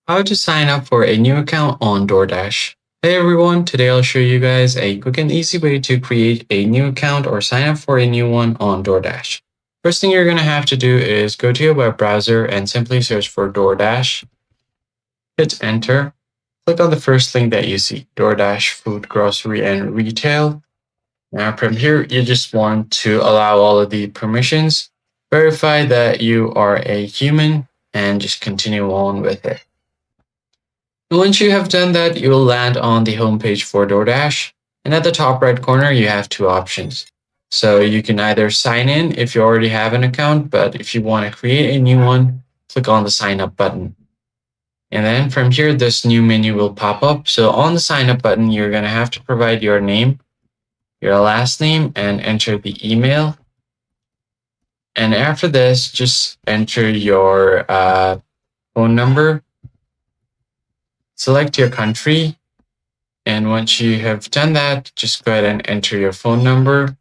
How to sign up for a new account on DoorDash. Hey everyone, today I'll show you guys a quick and easy way to create a new account or sign up for a new one on DoorDash. First thing you're going to have to do is go to your web browser and simply search for DoorDash. Hit enter. Click on the first link that you see, DoorDash Food, Grocery, and Retail. Now from here, you just want to allow all of the permissions, verify that you are a human, and just continue on with it. Once you have done that, you will land on the homepage for DoorDash. And at the top right corner, you have two options. So you can either sign in if you already have an account, but if you want to create a new one, click on the sign up button. And then from here, this new menu will pop up. So on the sign up button, you're going to have to provide your name, your last name, and enter the email. And after this, just enter your phone number. Select your country, and once you have done that, just go ahead and enter your phone number.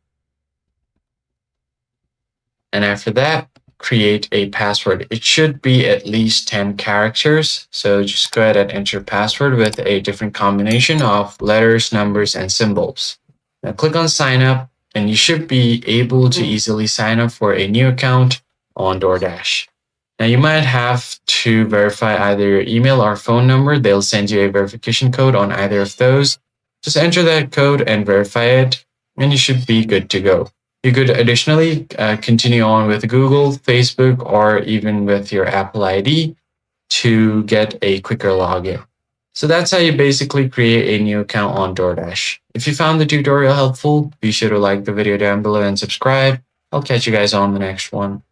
And after that, create a password. It should be at least 10 characters. So just go ahead and enter password with a different combination of letters, numbers, and symbols. Now click on sign up, and you should be able to easily sign up for a new account on DoorDash. Now you might have to verify either your email or phone number. They'll send you a verification code on either of those. Just enter that code and verify it, and you should be good to go. You could additionally continue on with Google, Facebook, or even with your Apple ID to get a quicker login. So that's how you basically create a new account on DoorDash. If you found the tutorial helpful, be sure to like the video down below and subscribe. I'll catch you guys on the next one.